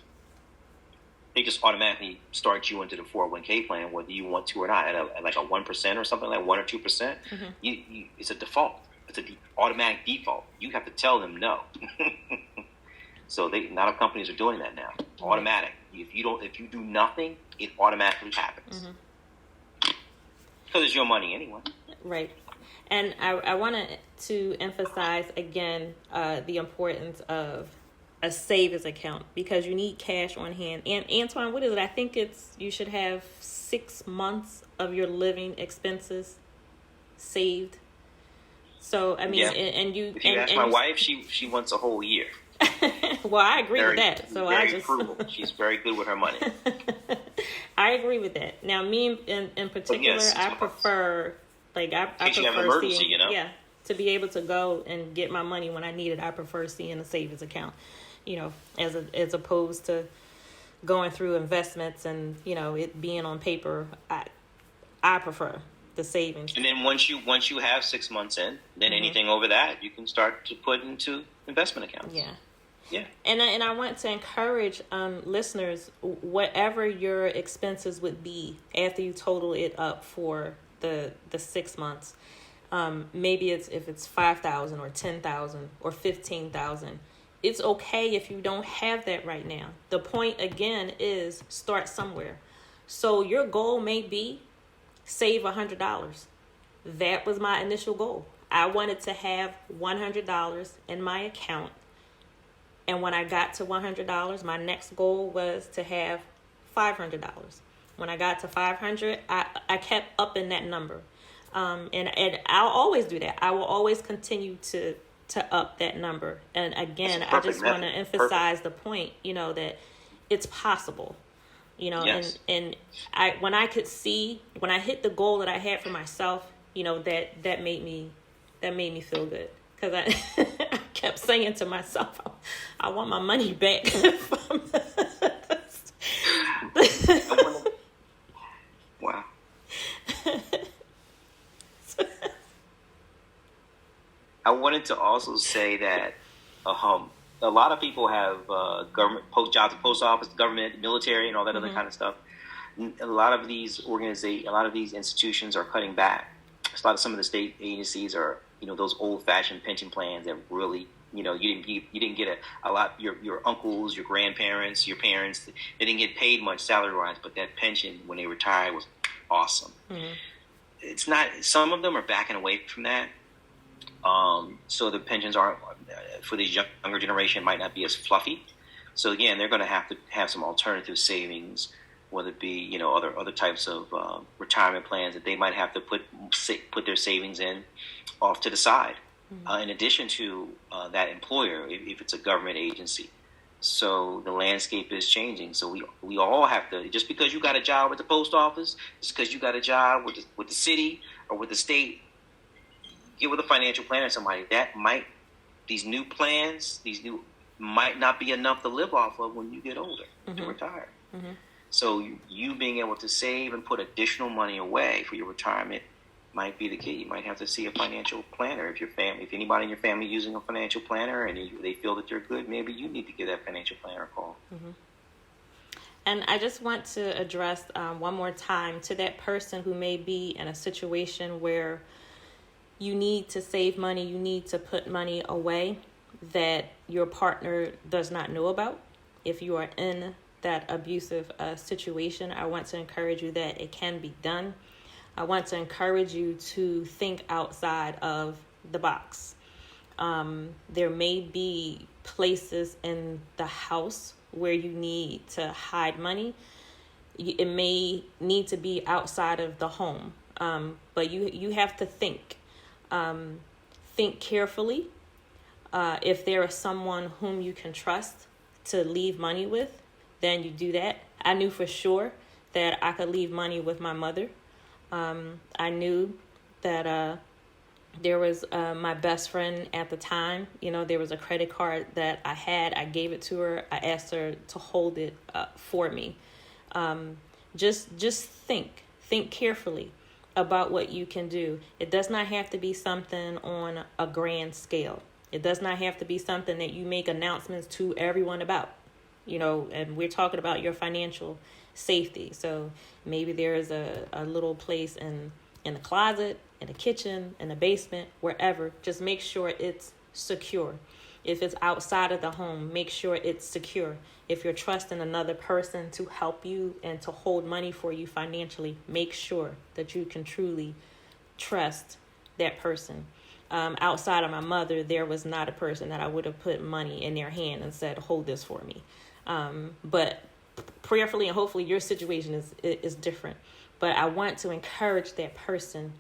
they just automatically start you into the 401k plan, whether you want to or not, at like a 1% or something, like 1 or 2%. It's a default. It's an automatic default. You have to tell them no. So a lot of companies are doing that now. Automatic. If you do nothing, it automatically happens. Because it's your money anyway. Right. And I wanted to emphasize again the importance of a savings account, because you need cash on hand. And Antoine, what is it? I think you should have 6 months of your living expenses saved. So I mean, and you. If you ask my wife, she wants a whole year. Well, I agree with that. So very frugal. She's very good with her money. I agree with that. Now, me in particular, I prefer I prefer seeing, to be able to go and get my money when I need it. I prefer seeing a savings account, as opposed to going through investments and it being on paper. I prefer the savings. And then once you have 6 months in, then anything over that you can start to put into investment accounts. Yeah. Yeah. And I want to encourage listeners, whatever your expenses would be after you total it up for the 6 months, maybe if it's 5,000 or 10,000 or 15,000, it's okay if you don't have that right now. The point again is start somewhere. So your goal may be save $100. That was my initial goal. I wanted to have $100 in my account. And when I got to $100, my next goal was to have $500. When I got to 500, I kept upping that number. And I'll always do that. I will always continue to up that number. And again, I just want to emphasize the point, that it's possible, Yes. and when I hit the goal that I had for myself, that made me feel good. Because I kept saying to myself, I want my money back. Wow. I wanted to also say that a lot of people have government jobs at the post office, government, military, and all that other kind of stuff. A lot of these institutions are cutting back. Some of the state agencies are, those old-fashioned pension plans that really, you didn't get a lot. Your uncles, your grandparents, your parents, they didn't get paid much salary-wise, but that pension when they retired was awesome. Mm-hmm. It's not. Some of them are backing away from that. So the pensions aren't, for the younger generation, might not be as fluffy. So again, they're going to have some alternative savings, whether it be other types of retirement plans that they might have to put their savings in off to the side, in addition to that employer if it's a government agency. So the landscape is changing. So we all have to, just because you got a job at the post office, just because you got a job with the city or with the state, get with a financial planner, somebody these new plans might not be enough to live off of when you get older, to retire. Mm-hmm. So you being able to save and put additional money away for your retirement might be the key. You might have to see a financial planner. If anybody in your family using a financial planner and they feel that you're good, maybe you need to give that financial planner a call. Mm-hmm. And I just want to address one more time to that person who may be in a situation where you need to save money, you need to put money away that your partner does not know about. If you are in that abusive situation, I want to encourage you that it can be done. I want to encourage you to think outside of the box. There may be places in the house where you need to hide money. It may need to be outside of the home, but you have to think. Think carefully. If there is someone whom you can trust to leave money with, then you do that. I knew for sure that I could leave money with my mother. I knew that there was my best friend at the time. There was a credit card that I had. I gave it to her. I asked her to hold it for me. Just think carefully about what you can do. It does not have to be something on a grand scale. It does not have to be something that you make announcements to everyone about, and we're talking about your financial safety. So maybe there is a little place in the closet, in the kitchen, in the basement, wherever. Just make sure it's secure. If it's outside of the home, make sure it's secure. If you're trusting another person to help you and to hold money for you financially, make sure that you can truly trust that person. Outside of my mother, there was not a person that I would have put money in their hand and said, hold this for me. But prayerfully and hopefully your situation is different. But I want to encourage that person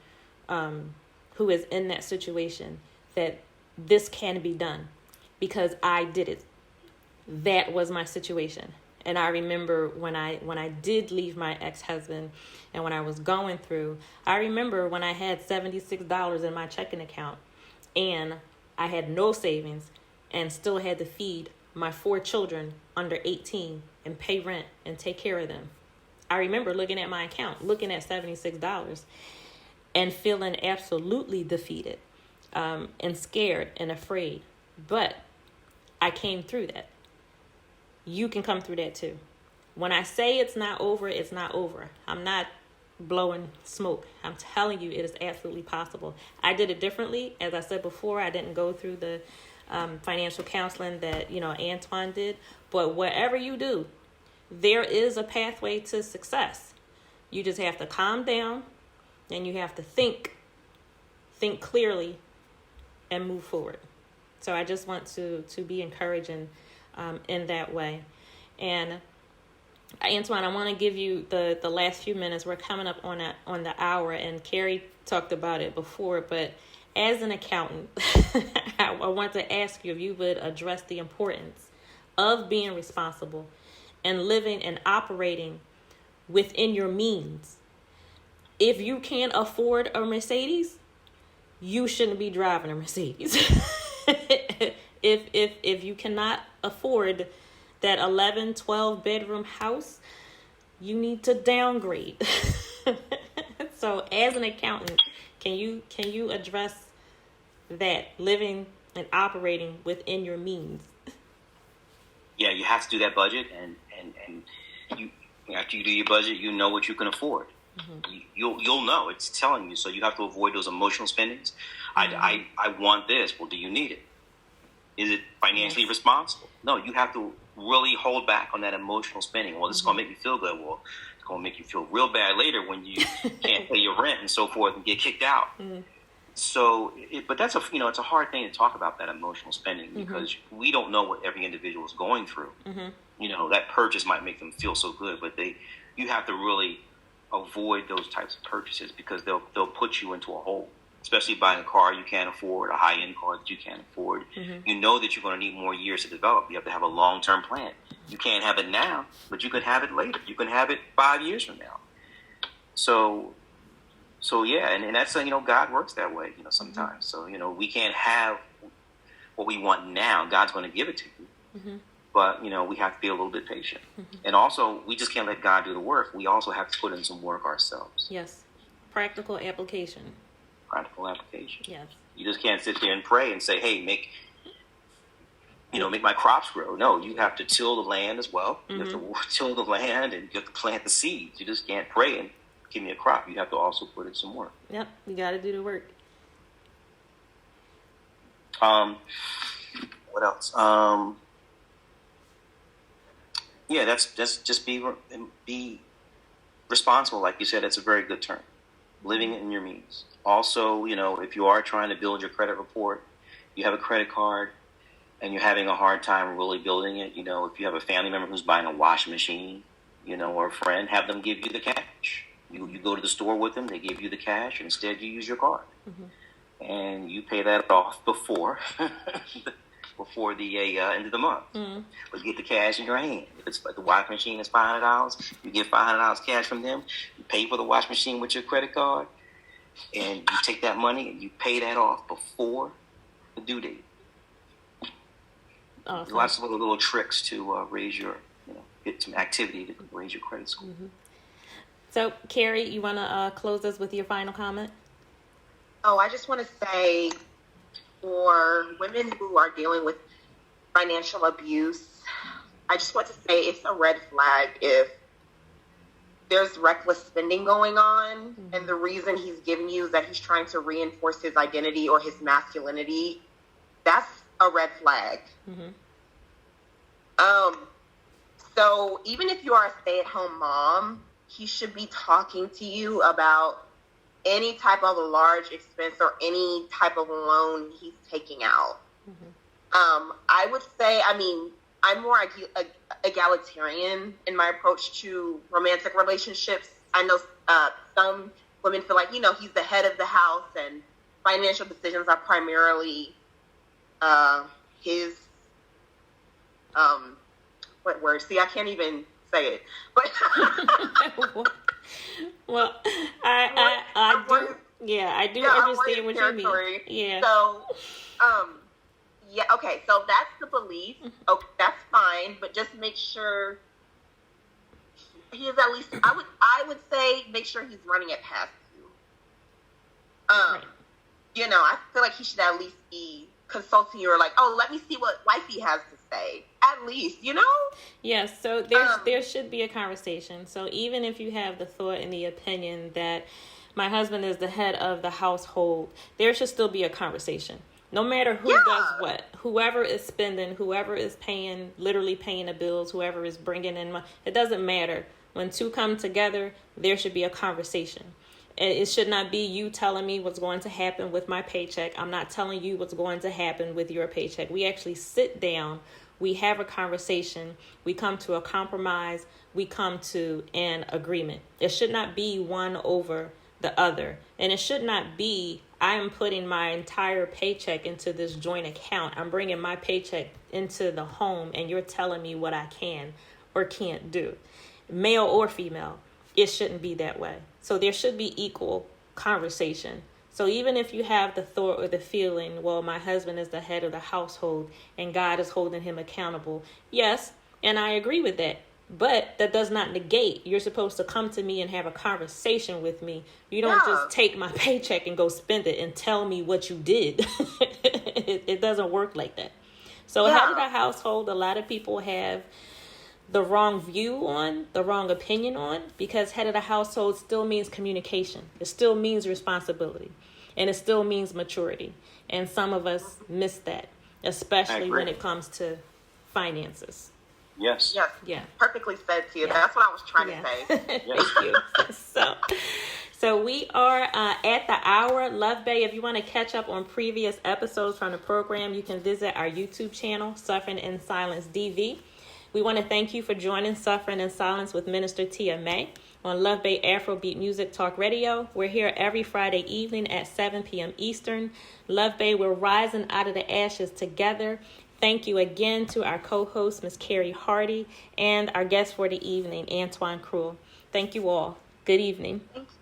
who is in that situation that this can be done, because I did it. That was my situation. And I remember when I did leave my ex-husband and when I was going through, I remember when I had $76 in my checking account and I had no savings and still had to feed my 4 children under 18 and pay rent and take care of them. I remember looking at my account, looking at $76. and feeling absolutely defeated, and scared and afraid. But I came through that. You can come through that too. When I say it's not over, it's not over. I'm not blowing smoke. I'm telling you, it is absolutely possible. I did it differently. As I said before, I didn't go through the financial counseling that, Antoine did. But whatever you do, there is a pathway to success. You just have to calm down, and you have to think clearly, and move forward. So I just want to be encouraging in that way. And Antoine, I want to give you the last few minutes. We're coming up on the hour, and Carrie talked about it before, but as an accountant, I want to ask you if you would address the importance of being responsible and living and operating within your means. If you can't afford a Mercedes, you shouldn't be driving a Mercedes. If you cannot afford that 11, 12 bedroom house, you need to downgrade. So as an accountant, can you address that, living and operating within your means? Yeah, you have to do that budget, and you, after you do your budget, you know what you can afford. Mm-hmm. You'll know, it's telling you. So you have to avoid those emotional spendings. Mm-hmm. I want this. Well, do you need it? Is it financially responsible? No, you have to really hold back on that emotional spending. Well, this is going to make me feel good. Well, it's going to make you feel real bad later when you can't pay your rent and so forth and get kicked out. Mm-hmm. So, but that's it's a hard thing to talk about, that emotional spending, because we don't know what every individual is going through. Mm-hmm. That purchase might make them feel so good, but you have to really avoid those types of purchases, because they'll put you into a hole. Especially buying a car you can't afford, a high-end car that you can't afford. Mm-hmm. You know that you're going to need more years to develop. You have to have a long-term plan. You can't have it now, but you can have it later. You can have it 5 years from now. So yeah, and that's God works that way. Sometimes. Mm-hmm. So we can't have what we want now. God's going to give it to you, mm-hmm. but we have to be a little bit patient. Mm-hmm. And also, we just can't let God do the work. We also have to put in some work ourselves. Yes, practical application. Practical application. Yes. You just can't sit there and pray and say, "Hey, make my crops grow." No, you have to till the land as well. Mm-hmm. You have to till the land, and you have to plant the seeds. You just can't pray and give me a crop. You have to also put in some work. Yep, you got to do the work. What else? Yeah, that's just be responsible. Like you said, it's a very good term. Living in your means. Also, if you are trying to build your credit report, you have a credit card, and you're having a hard time really building it. If you have a family member who's buying a washing machine, or a friend, have them give you the cash. You go to the store with them, they give you the cash, and instead you use your card. Mm-hmm. And you pay that off before the end of the month. Mm-hmm. But you get the cash in your hand. If it's like the washing machine is $500, you get $500 cash from them. You pay for the washing machine with your credit card, and you take that money and you pay that off before the due date. Awesome. Lots of little tricks to raise your, get some activity to raise your credit score. Mm-hmm. So, Carrie, you want to close us with your final comment? Oh, I just want to say, for women who are dealing with financial abuse, I just want to say it's a red flag if there's reckless spending going on, mm-hmm. and the reason he's giving you is that he's trying to reinforce his identity or his masculinity. That's a red flag. Mm-hmm. So even if you are a stay-at-home mom, he should be talking to you about any type of large expense or any type of loan he's taking out. Mm-hmm. I would say, I'm more egalitarian in my approach to romantic relationships. I know some women feel like, he's the head of the house and financial decisions are primarily his, what word? See, I can't even say it. But well, I do understand what you mean. Yeah. So, yeah, okay, so that's the belief. Okay, that's fine, but just make sure he is at least, I would say make sure he's running it past you. I feel like he should at least be consulting you, or like, oh, let me see what wifey has to say. At least, Yes, so there should be a conversation. So even if you have the thought and the opinion that my husband is the head of the household, there should still be a conversation. No matter who does what, whoever is spending, whoever is paying, literally paying the bills, whoever is bringing in money, it doesn't matter. When two come together, there should be a conversation. It should not be you telling me what's going to happen with my paycheck. I'm not telling you what's going to happen with your paycheck. We actually sit down, we have a conversation, we come to a compromise, we come to an agreement. It should not be one over the other. And it should not be, I am putting my entire paycheck into this joint account. I'm bringing my paycheck into the home and you're telling me what I can or can't do. Male or female, it shouldn't be that way. So there should be equal conversation. So even if you have the thought or the feeling, well, my husband is the head of the household and God is holding him accountable. Yes, and I agree with that. But that does not negate. You're supposed to come to me and have a conversation with me. You don't just take my paycheck and go spend it and tell me what you did. It doesn't work like that. So head of the household, a lot of people have the wrong view on, the wrong opinion on, because head of the household still means communication. It still means responsibility. And it still means maturity. And some of us miss that, especially when it comes to finances. Yes. Yes. Yeah. Perfectly said, Tia. Yeah. That's what I was trying to say. Thank you. So we are at the hour. Luv Bay, if you want to catch up on previous episodes from the program, you can visit our YouTube channel, Suffering in Silence DV. We want to thank you for joining Suffering in Silence with Minister Tia May on Luv Bay Afrobeat Music Talk Radio. We're here every Friday evening at 7 p.m. Eastern. Luv Bay, we're rising out of the ashes together. Thank you again to our co-host, Ms. Carrie Hardy, and our guest for the evening, Antoine Cruel. Thank you all. Good evening. Thank you.